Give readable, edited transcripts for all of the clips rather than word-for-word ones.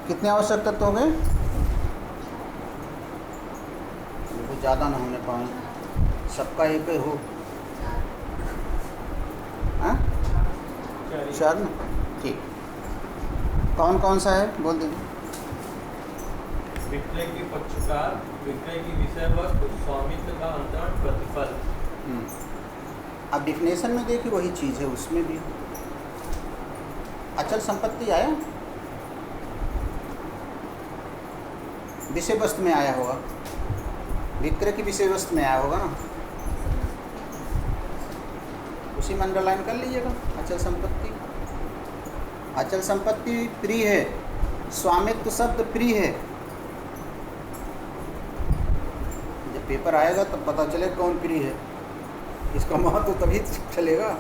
कितने आवश्यक तत्व हो गए? बहुत ज़्यादा ना होने पाए, सबका एक ही हो। हाँ, 4 ना, ठीक। कौन कौन सा है बोल दीजिए। विक्रय की पक्षकार, विक्रय की विषय वस्तु, स्वामित्व का अंतरण, प्रतिफल। अब डिफिनेशन में देखिए वही चीज़ है, उसमें भी अचल संपत्ति आया, विषय वस्तु में आया होगा, विक्रय की विषय वस्तु में आया होगा ना, उसी में अंडरलाइन कर लीजिएगा। अचल संपत्ति, अचल संपत्ति प्रिय है, स्वामित्व शब्द प्रिय है। जब पेपर आएगा तब पता चलेगा कौन प्रिय है, इसका महत्व तो तभी चलेगा।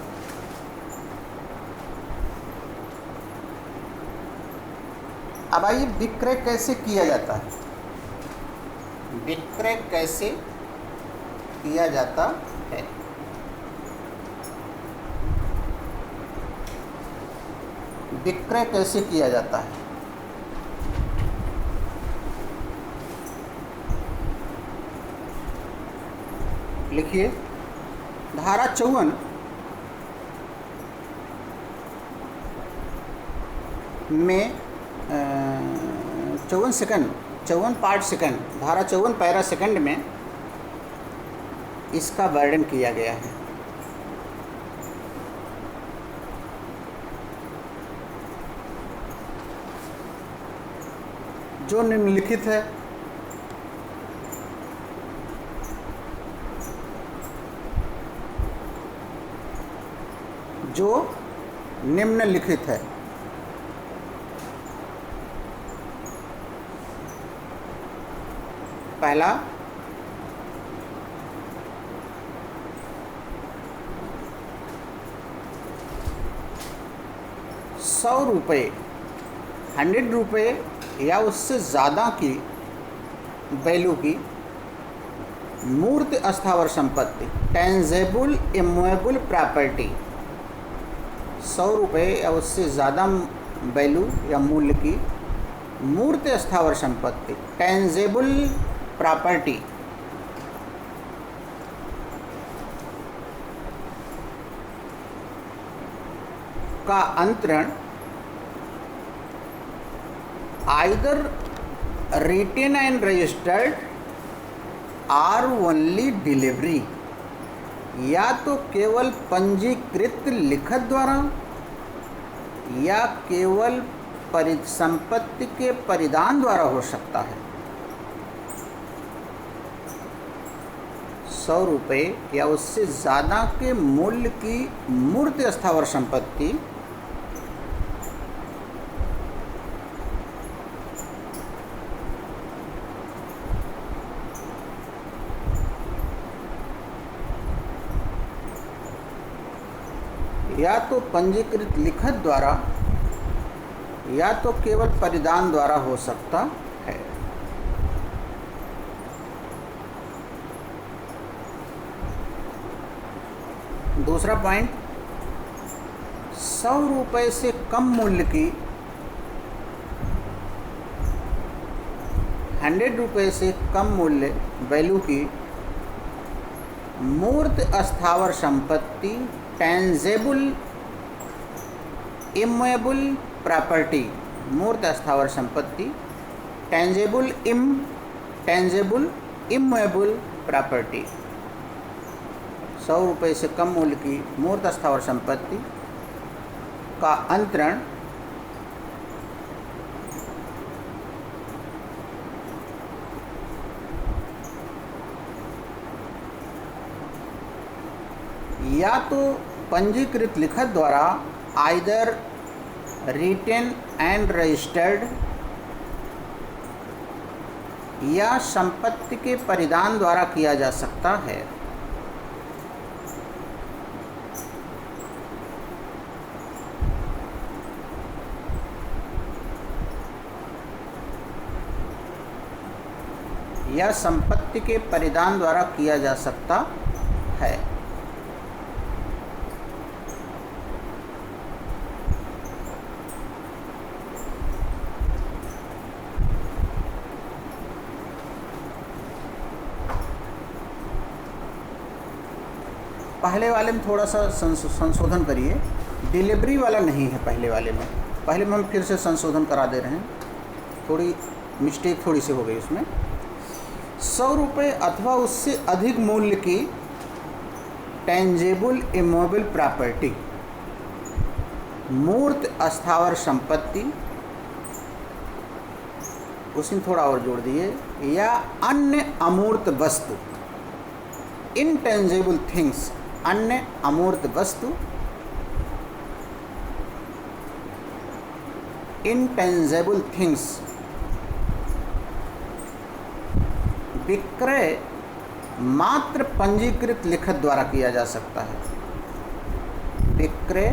अब आइए विक्रय कैसे किया जाता है, विक्रय कैसे किया जाता है। विक्रय कैसे किया जाता है, लिखिए। धारा 54 में 54 सेकंड, 54 पार्ट सेकंड, धारा 54 पैरा सेकंड में इसका वर्णन किया गया है। जो निम्नलिखित है, जो निम्नलिखित है। पहला, ₹100, 100 रुपये या उससे ज़्यादा की वैल्यू की मूर्त अस्थावर संपत्ति, टेंजेबल इमूवेबल प्रॉपर्टी, 100 रुपये या उससे ज़्यादा वैल्यू या मूल्य की मूर्त अस्थावर संपत्ति, टेंजेबल प्रॉपर्टी का अंतरण either written and registered or only delivery, या तो केवल पंजीकृत लिखत द्वारा या केवल संपत्ति के परिधान द्वारा हो सकता है। 100 रुपये या उससे ज़्यादा के मूल्य की मूर्त अस्थावर संपत्ति या तो पंजीकृत लिखत द्वारा या तो केवल परिधान द्वारा हो सकता है। दूसरा पॉइंट, 100 रुपये से कम मूल्य की, 100 रुपये से कम मूल्य वैल्यू की मूर्त अस्थावर संपत्ति, टेंजेबल इमूवेबल प्रॉपर्टी, मूर्त अस्थावर संपत्ति, टेंजेबल इमूवेबल प्रॉपर्टी, 100 रुपये से कम मूल्य की मूर्त अस्थावर संपत्ति का अंतरण या तो पंजीकृत लिखत द्वारा आइदर रिटेन एंड रजिस्टर्ड या संपत्ति के परिधान द्वारा किया जा सकता है। या संपत्ति के परिधान द्वारा किया जा सकता है। पहले वाले में थोड़ा सा संशोधन करिए, डिलीवरी वाला नहीं है पहले वाले में। पहले में हम फिर से संशोधन करा दे रहे हैं, थोड़ी मिस्टेक थोड़ी सी हो गई उसमें। 100 रुपये अथवा उससे अधिक मूल्य की टेंजेबल इमोबल प्रॉपर्टी, मूर्त अस्थावर संपत्ति, उसमें थोड़ा और जोड़ दिए, या अन्य अमूर्त वस्तु, इनटेंजेबल थिंग्स, अन्य अमूर्त वस्तु, इनटेंजेबल थिंग्स, विक्रय मात्र पंजीकृत लिखत द्वारा किया जा सकता है। विक्रय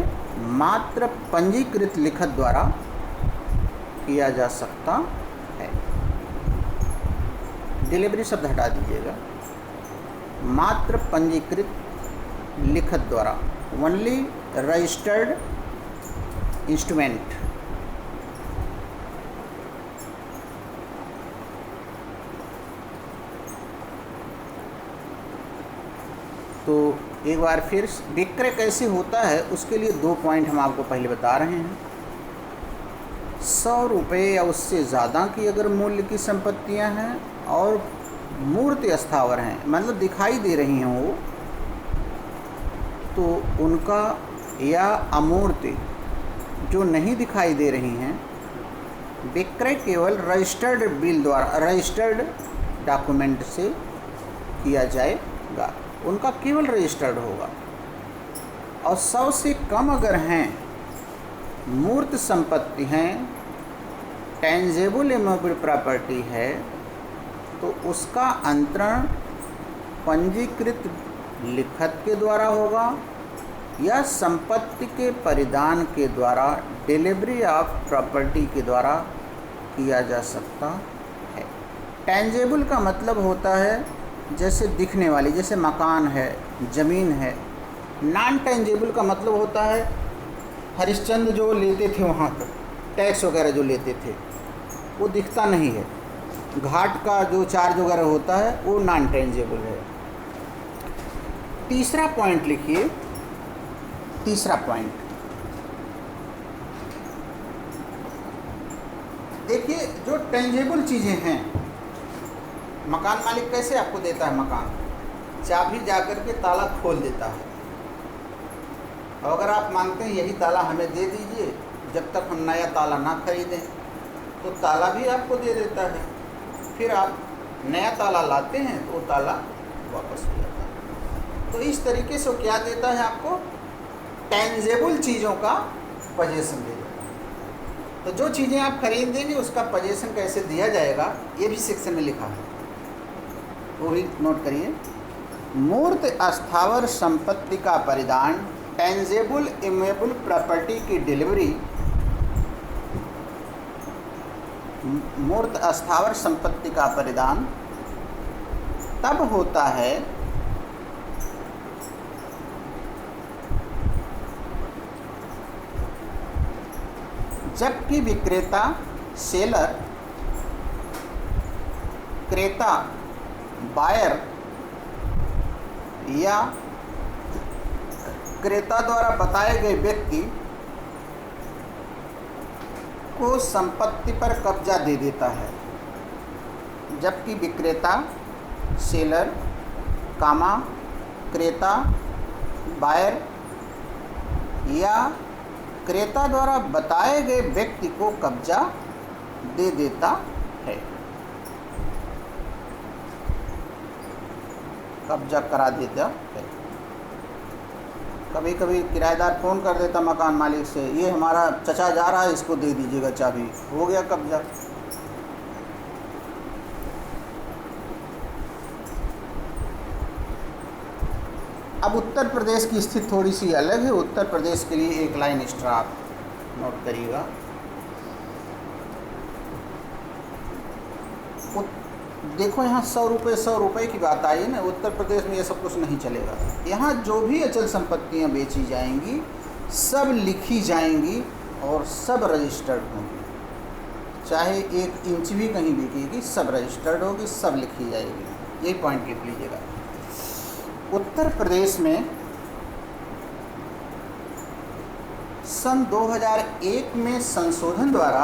मात्र पंजीकृत लिखत द्वारा किया जा सकता है। डिलीवरी शब्द हटा दीजिएगा, मात्र पंजीकृत लिखत द्वारा, ओनली रजिस्टर्ड इंस्ट्रूमेंट। तो एक बार फिर विक्रय कैसे होता है उसके लिए 2 पॉइंट हम आपको पहले बता रहे हैं। 100 रुपये या उससे ज़्यादा की अगर मूल्य की संपत्तियां हैं और मूर्त स्थावर हैं, मतलब दिखाई दे रही हैं वो, तो उनका, या अमूर्त जो नहीं दिखाई दे रही हैं, विक्रय केवल रजिस्टर्ड बिल द्वारा, रजिस्टर्ड डॉक्यूमेंट से किया जाएगा, उनका केवल रजिस्टर्ड होगा। और 100 से कम अगर हैं, मूर्त संपत्ति हैं, टेंजेबल इमोबल प्रॉपर्टी है, तो उसका अंतरण पंजीकृत लिखत के द्वारा होगा या संपत्ति के परिधान के द्वारा, डिलीवरी ऑफ प्रॉपर्टी के द्वारा किया जा सकता है। टेंजेबल का मतलब होता है जैसे दिखने वाली, जैसे मकान है, ज़मीन है। नॉन टेंजेबल का मतलब होता है हरिश्चंद्र जो लेते थे वहाँ पर टैक्स वगैरह जो लेते थे, वो दिखता नहीं है। घाट का जो चार्ज वगैरह होता है वो नॉन टेंजेबल है। तीसरा पॉइंट लिखिए, तीसरा पॉइंट देखिए, जो टेंजेबल चीज़ें हैं, मकान मालिक कैसे आपको देता है मकान, चाबी जाकर के ताला खोल देता है, और अगर आप मांगते हैं यही ताला हमें दे दीजिए जब तक हम नया ताला ना खरीदें, तो ताला भी आपको दे देता है। फिर आप नया ताला लाते हैं तो वो ताला वापस हो जाता है। तो इस तरीके से वो क्या देता है आपको, टेंजेबल चीज़ों का पजेशन दे देता है। तो जो चीज़ें आप खरीद देंगे उसका पजेशन कैसे दिया जाएगा, ये भी सेक्शन में लिखा है, वो भी नोट करिए। मूर्त अस्थावर संपत्ति का परिधान, टेंजेबल इमेबल प्रॉपर्टी की डिलीवरी, मूर्त अस्थावर संपत्ति का परिधान तब होता है जबकि विक्रेता, सेलर, क्रेता, बायर या क्रेता द्वारा बताए गए व्यक्ति को संपत्ति पर कब्जा दे देता है। जबकि विक्रेता, सेलर, कामा, क्रेता, बायर या क्रेता द्वारा बताए गए व्यक्ति को कब्जा दे देता है, कब्जा करा देता है। कभी कभी किराएदार फ़ोन कर देता मकान मालिक से, ये हमारा चचा जा रहा है, इसको दे दीजिएगा चाबी, हो गया कब्जा। अब उत्तर प्रदेश की स्थिति थोड़ी सी अलग है। उत्तर प्रदेश के लिए एक लाइन एक्स्ट्रा आप नोट करिएगा। देखो यहाँ 100 रुपये की बात आई है ना, उत्तर प्रदेश में ये सब कुछ नहीं चलेगा। यहाँ जो भी अचल संपत्तियाँ बेची जाएंगी सब लिखी जाएंगी और सब रजिस्टर्ड होंगी, चाहे 1 इंच भी कहीं बिकेगी सब रजिस्टर्ड होगी, सब लिखी जाएगी। यही पॉइंट लिख लीजिएगा। उत्तर प्रदेश में सन 2001 में संशोधन द्वारा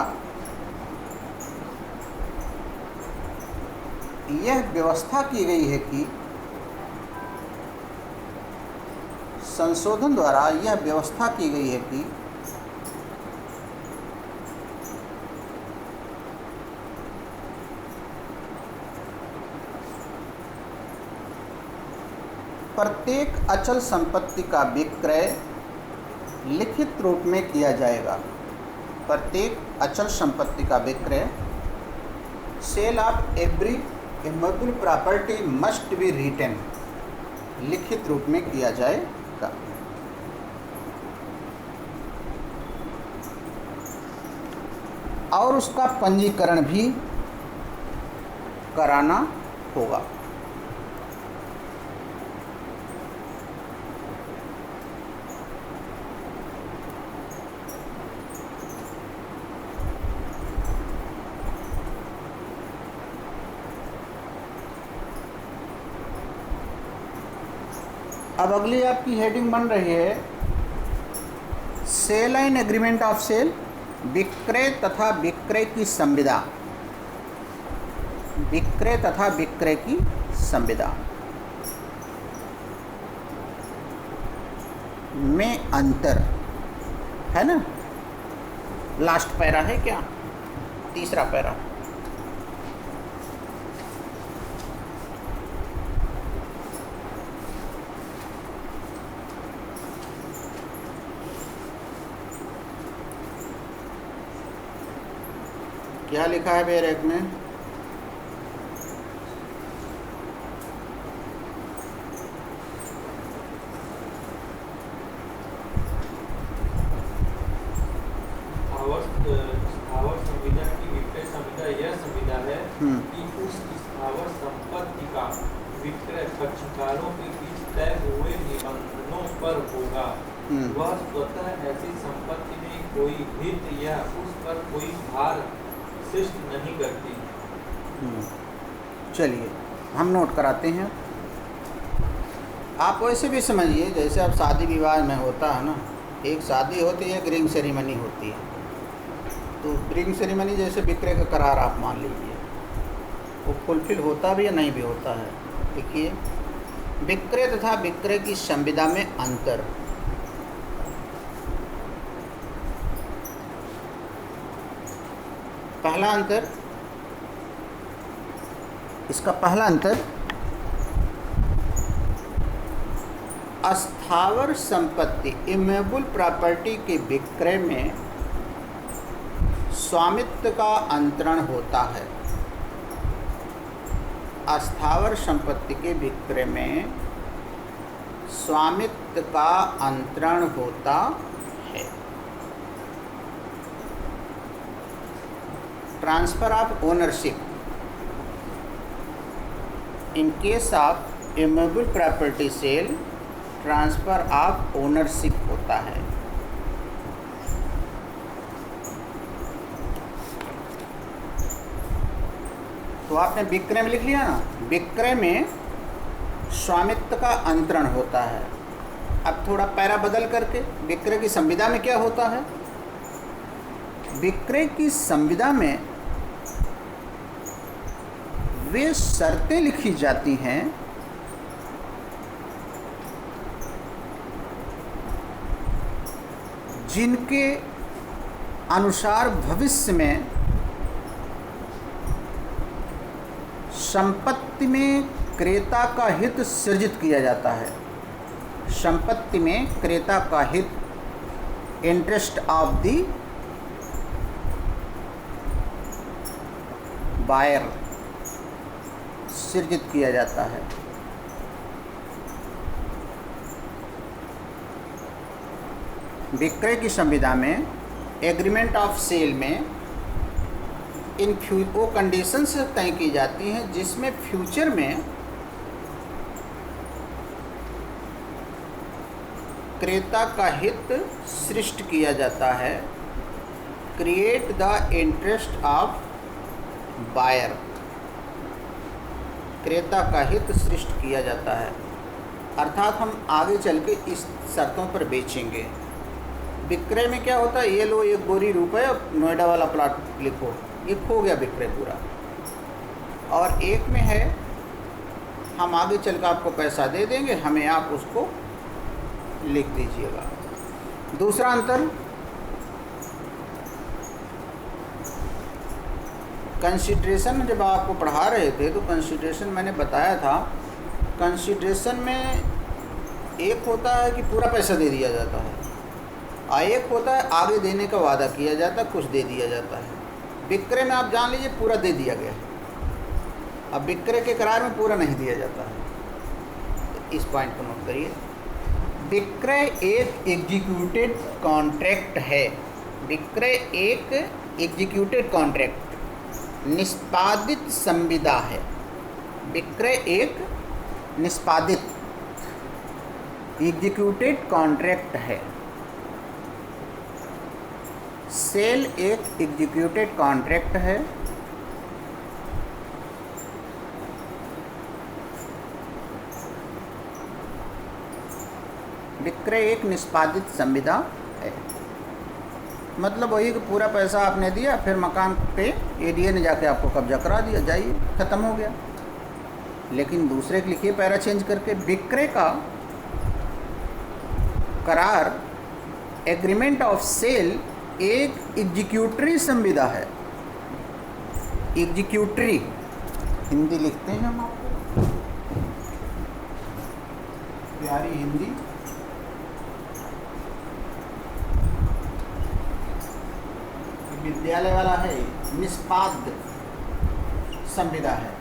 यह व्यवस्था की गई है कि प्रत्येक अचल संपत्ति का विक्रय लिखित रूप में किया जाएगा। प्रत्येक अचल संपत्ति का विक्रय, sale of every immovable property must be written, लिखित रूप में किया जाएगा। और उसका पंजीकरण भी कराना होगा। अब अगली आपकी हेडिंग बन रही है sale and agreement of sale, विक्रय तथा विक्रय की संविदा। विक्रय तथा विक्रय की संविदा में अंतर है ना। लास्ट पैरा है क्या, तीसरा पैरा। क्या लिखा है बैरक में? स्थावर संविदा की विक्रय संविदा यह संविदा है कि उस स्थावर संपत्ति का विक्रय पक्षकारों के बीच तय हुए निबंधनों पर होगा। वह स्वतः ऐसी संपत्ति में कोई हित या उस पर कोई भार शिष्ट नहीं करती। चलिए हम नोट कराते हैं। आप वैसे भी समझिए जैसे अब शादी विवाह में होता है ना, एक शादी होती है, एक रिंग सेरेमनी होती है। तो रिंग सेरेमनी जैसे विक्रय का करार आप मान लीजिए, वो फुलफिल होता भी या नहीं भी होता है। देखिए, विक्रय तथा विक्रय की संविदा में अंतर। पहला अंतर, इसका पहला अंतर, अस्थावर संपत्ति इमूवेबल प्रॉपर्टी के विक्रय में स्वामित्व का अंतरण होता है। अस्थावर संपत्ति के विक्रय में स्वामित्व का अंतरण होता है। Transfer of ownership in case of immovable property sale, transfer of ownership होता है। तो आपने विक्रय में लिख लिया ना, विक्रय में स्वामित्व का अंतरण होता है। अब थोड़ा पैरा बदल करके विक्रय की संविदा में क्या होता है? विक्रय की संविदा में वे शर्तें लिखी जाती हैं जिनके अनुसार भविष्य में संपत्ति में क्रेता का हित सृजित किया जाता है। संपत्ति में क्रेता का हित, इंटरेस्ट ऑफ द बायर, सृजित किया जाता है। विक्रय की संविदा में, एग्रीमेंट ऑफ सेल में वो कंडीशंस तय की जाती हैं जिसमें फ्यूचर में क्रेता का हित सृष्ट किया जाता है। Create the interest of buyer, क्रेता का हित सृष्ट किया जाता है। अर्थात हम आगे चल के इस शर्तों पर बेचेंगे। विक्रय में क्या होता है, ये लो 1 बोरी रुपए, नोएडा वाला प्लाट लिखो, ये खो गया विक्रय पूरा। और एक में है हम आगे चल कर आपको पैसा दे देंगे, हमें आप उसको लिख दीजिएगा। दूसरा अंतर, कंसिडरेशन जब आपको पढ़ा रहे थे तो कंसिडरेशन मैंने बताया था, कंसिडरेशन में एक होता है कि पूरा पैसा दे दिया जाता है, और एक होता है आगे देने का वादा किया जाता है, कुछ दे दिया जाता है। विक्रय में आप जान लीजिए पूरा दे दिया गया है, अब विक्रय के करार में पूरा नहीं दिया जाता है। तो इस पॉइंट को नोट करिए। विक्रय एक एग्जीक्यूटेड कॉन्ट्रैक्ट है। विक्रय एक एग्जीक्यूटेड कॉन्ट्रैक्ट, निष्पादित संविदा है। विक्रय एक निष्पादित एग्जीक्यूटेड कॉन्ट्रैक्ट है। सेल एक एग्जीक्यूटेड कॉन्ट्रैक्ट है। विक्रय एक निष्पादित संविदा है। मतलब वही कि पूरा पैसा आपने दिया, फिर मकान पे एडीए ने जाके आपको कब्जा करा दिया, जाइए ख़त्म हो गया। लेकिन दूसरे के लिखिए पैरा चेंज करके, विक्रय का करार एग्रीमेंट ऑफ सेल एक एग्जीक्यूटरी संविदा है। एग्जीक्यूटरी हिंदी लिखते हैं हम आपको, प्यारी हिंदी। विद्यालय वाला है, निष्पाद संविदा है,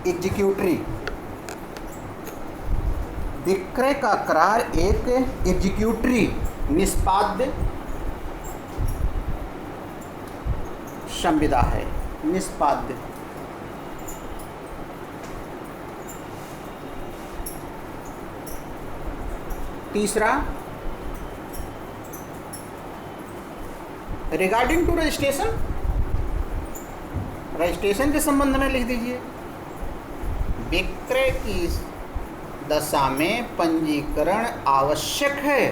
एग्जीक्यूटरी। विक्रय का करार एक एग्जीक्यूटरी निष्पाद्य संविदा है, निष्पाद्य। तीसरा, रिगार्डिंग टू रजिस्ट्रेशन, रजिस्ट्रेशन के संबंध में लिख दीजिए। विक्रय की दशा में पंजीकरण आवश्यक है।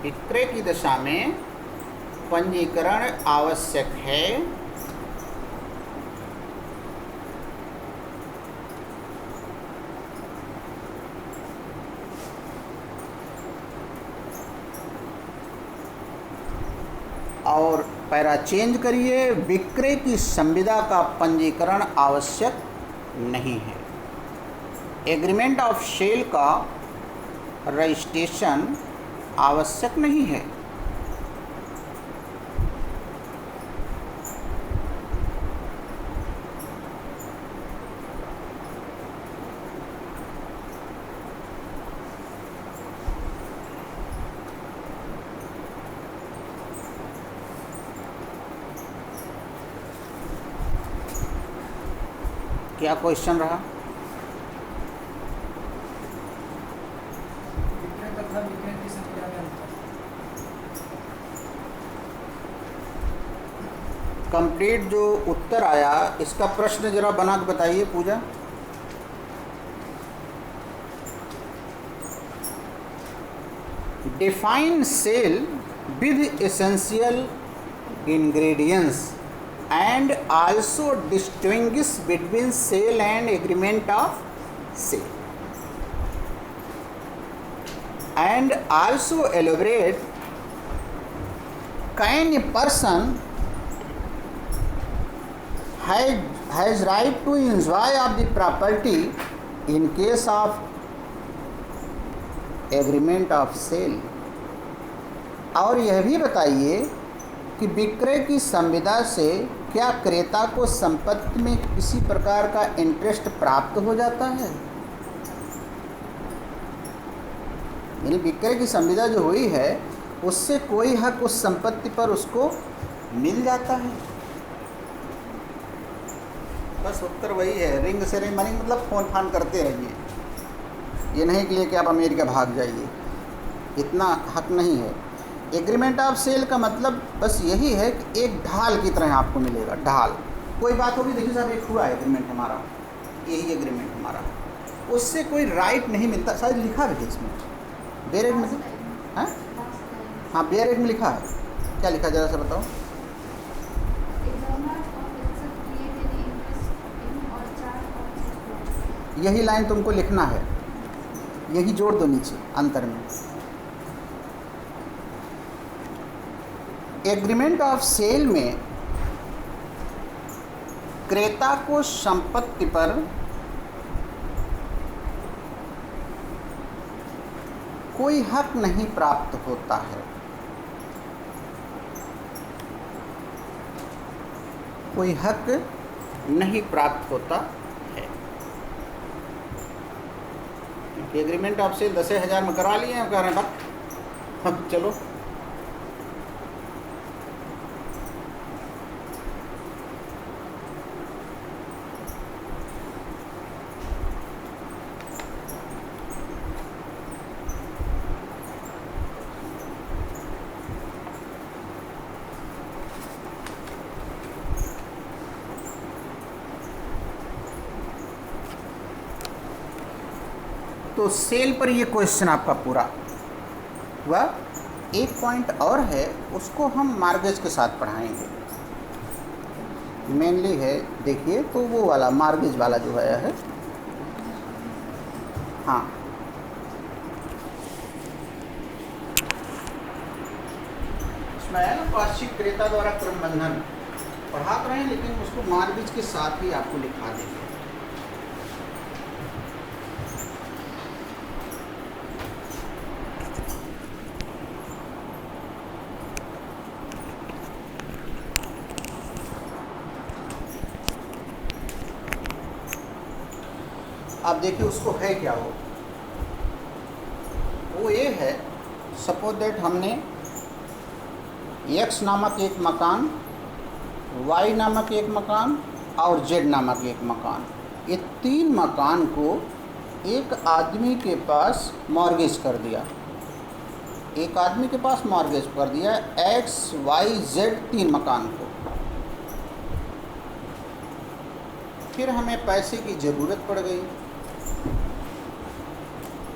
विक्रय की दशा में पंजीकरण आवश्यक है। और पैरा चेंज करिए, विक्रय की संविदा का पंजीकरण आवश्यक नहीं है। एग्रीमेंट ऑफ सेल का रजिस्ट्रेशन आवश्यक नहीं है। क्या क्वेश्चन रहा? कंप्लीट जो उत्तर आया इसका प्रश्न जरा बना के बताइए Puja. Define cell with essential ingredients and also distinguish between sale and agreement of sale, and also elaborate, can a person has right to enjoy of the property in case of agreement of sale। और यह भी बताइए कि विक्रय की संविदा से क्या क्रेता को संपत्ति में किसी प्रकार का इंटरेस्ट प्राप्त हो जाता है? यानी विक्रय की संविदा जो हुई है उससे कोई हक उस संपत्ति पर उसको मिल जाता है? बस उत्तर वही है, रिंग सेरेमनी मतलब फोन फान करते रहिए, ये नहीं कि लेके आप अमेरिका भाग जाइए, इतना हक नहीं है। एग्रीमेंट ऑफ सेल का मतलब बस यही है कि एक ढाल की तरह आपको मिलेगा, ढाल। कोई बात होगी, देखिए साहब एक हुआ एग्रीमेंट हमारा, यही एग्रीमेंट हमारा, उससे कोई राइट नहीं मिलता। शायद लिखा भी है इसमें, डायरेक्ट मतलब हैं? हाँ, बेयर एक में लिखा है, क्या लिखा जरा सा बताओ। यही लाइन तुमको लिखना है, यही जोड़ दो नीचे अंतर में। एग्रीमेंट ऑफ सेल में क्रेता को संपत्ति पर कोई हक नहीं प्राप्त होता है। कोई हक नहीं प्राप्त होता है। एग्रीमेंट ऑफ सेल 10,000 में करा लिए हैं, कह रहे हैं बात चलो। तो सेल पर ये क्वेश्चन आपका पूरा हुआ। एक पॉइंट और है, उसको हम मार्गेज के साथ पढ़ाएंगे। मेनली है, देखिए तो वो वाला मार्गेज वाला जो है हाँ, इसमें है ना पार्श्विक क्रेता द्वारा क्रमबंधन पढ़ा तो रहे हैं, लेकिन उसको मार्गेज के साथ ही आपको लिखा देंगे। आप देखिए उसको है क्या, वो ये है, सपोज दैट हमने x नामक एक मकान, y नामक एक मकान और z नामक एक मकान, ये 3 मकान को एक आदमी के पास मॉर्गेज कर दिया। एक आदमी के पास मॉर्गेज कर दिया x, y, z 3 मकान को। फिर हमें पैसे की ज़रूरत पड़ गई।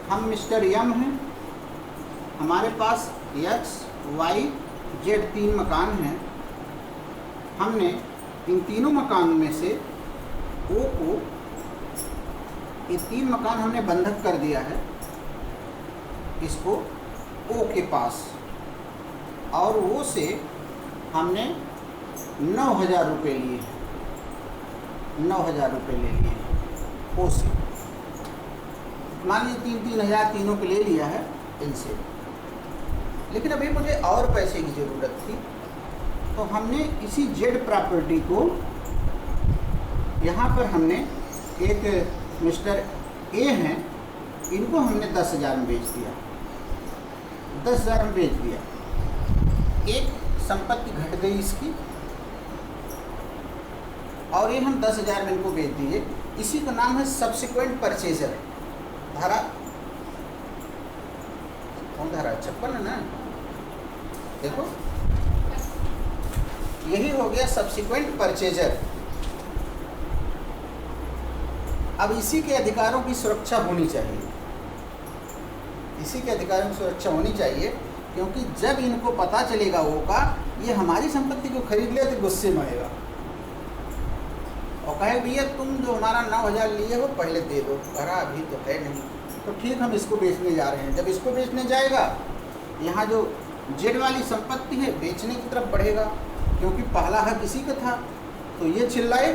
हम मिस्टर यम हैं, हमारे पास x, y, z 3 मकान हैं। हमने इन तीनों मकान में से O को, ये 3 मकान हमने बंधक कर दिया है इसको O के पास, और O से हमने 9,000 रुपये लिए हैं, 9,000 रुपये ले लिए हैं O से। मान लीजिए 3,000 तीनों के ले लिया है इनसे, लेकिन अभी मुझे और पैसे की ज़रूरत थी, तो हमने इसी जेड प्रॉपर्टी को यहाँ पर हमने एक मिस्टर ए हैं, इनको हमने 10,000 में बेच दिया, 10,000 में बेच दिया। एक संपत्ति घट गई इसकी, और ये हम 10,000 में इनको बेच दिए। इसी का नाम है सब्सिक्वेंट परचेजर। धारा कौन धारा 56 है ना, देखो यही हो गया सब्सिक्वेंट परचेजर। अब इसी के अधिकारों की सुरक्षा होनी चाहिए, इसी के अधिकारों की सुरक्षा होनी चाहिए, क्योंकि जब इनको पता चलेगा वो का ये हमारी संपत्ति को खरीद लिया तो गुस्से में आएगा और कहे भैया तुम जो हमारा 9,000 लिए हो पहले दे दो। कहा अभी तो है नहीं, तो ठीक हम इसको बेचने जा रहे हैं। जब इसको बेचने जाएगा, यहाँ जो जेड वाली संपत्ति है बेचने की तरफ बढ़ेगा, क्योंकि पहला हक इसी का था। तो ये चिल्लाए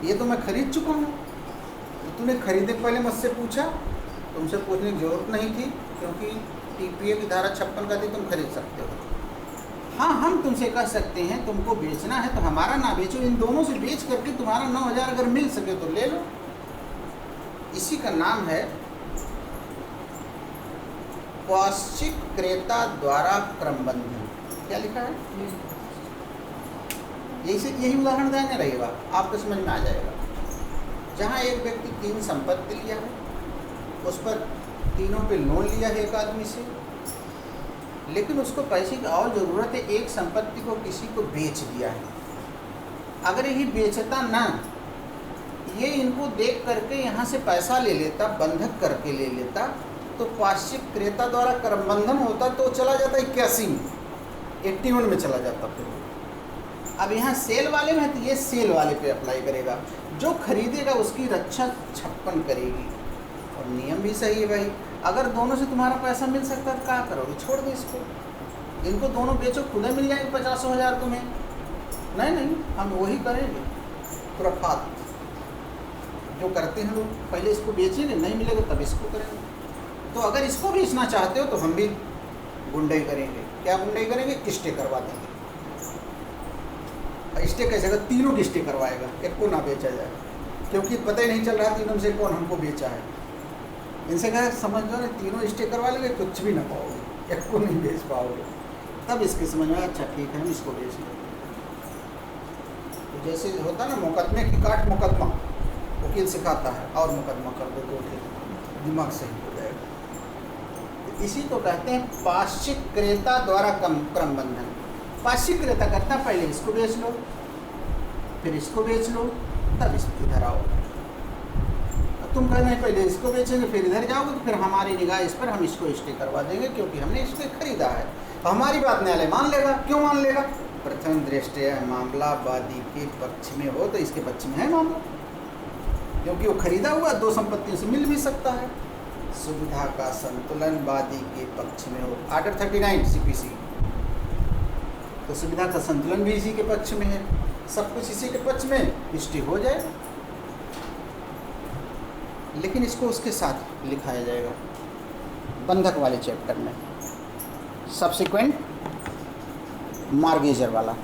ये तो मैं खरीद चुका हूँ, तो तूने खरीदने पहले मुझसे पूछा, तुमसे पूछने की जरूरत नहीं थी, क्योंकि टीपीए की धारा 56 का थी, तुम खरीद सकते हो। हाँ, हम तुमसे कह सकते हैं तुमको बेचना है तो हमारा ना बेचो, इन दोनों से बेच करके तुम्हारा 9,000 अगर मिल सके तो ले लो। इसी का नाम है पार्श्विक क्रेता द्वारा क्रमबंधन। क्या लिखा है? यही उदाहरण देना रहेगा, आपको समझ में आ जाएगा। जहाँ एक व्यक्ति 3 संपत्ति लिया है, उस पर तीनों पे लोन लिया है एक आदमी से, लेकिन उसको पैसे की और ज़रूरत है, एक संपत्ति को किसी को बेच दिया है। अगर यही बेचता ना, ये इनको देख करके यहाँ से पैसा ले लेता, बंधक करके ले लेता, तो पाश्चिक क्रेता द्वारा करबंधन होता तो चला जाता 81 में, 81 में चला जाता फिर। अब यहाँ सेल वाले में है तो ये सेल वाले पे अप्लाई करेगा, जो खरीदेगा उसकी रक्षा 56 करेगी। और नियम भी सही है भाई, अगर दोनों से तुम्हारा पैसा मिल सकता है तो क्या करोगे, छोड़ दो इसको, इनको दोनों बेचो, खुद ही मिल जाएंगे 50,000 तुम्हें। नहीं हम वही करेंगे खुराफात जो करते हैं लोग, पहले इसको बेचेंगे, नहीं मिलेगा तब इसको करेंगे। तो अगर इसको बेचना चाहते हो तो हम भी गुंडाई करेंगे। क्या गुंडाई करेंगे, स्टे करवा देंगे। स्टे कैसे कर, तीनों की स्टे करवाएगा, एक को ना बेचा जाए, क्योंकि पता ही नहीं चल रहा तीनों से कौन हमको बेचा है। इनसे कहा समझ लो ना, तीनों स्टे करवा लेंगे, कुछ भी ना पाओगे, एक को नहीं बेच पाओगे। तब इसके समझ में अच्छा ठीक है हम इसको बेच लें। तो जैसे होता ना मुकदमे की काट मुकदमा, वकील सिखाता है और मुकदमा कर दो तो फिर दिमाग सही हो जाएगा। तो इसी को कहते हैं पाश्चिक क्रेता द्वारा क्रमबंधन। पाश्चिक क्रेता करता है पहले इसको बेच लो, फिर इसको बेच लो, तब इसको इधर आओ। तुम कहना है पहले इसको बेचेंगे फिर इधर जाओगे, तो फिर हमारी निगाह इस पर, हम इसको स्टे करवा देंगे क्योंकि हमने इसको खरीदा है। तो हमारी बात न्यायालय मान लेगा। क्यों मान लेगा, प्रथम दृष्टया मामला वादी के पक्ष में हो तो इसके पक्ष में है मामला, क्योंकि वो खरीदा हुआ दो संपत्तियों से मिल भी सकता है। सुविधा का संतुलन वादी के पक्ष में हो, आर्टिकल 39 CPC, तो सुविधा का संतुलन भी इसी के पक्ष में है, सब कुछ इसी के पक्ष में, स्टे हो जाएगा। लेकिन इसको उसके साथ लिखाया जाएगा बंधक वाले चैप्टर में, सब्सिक्वेंट मार्गेजर वाला।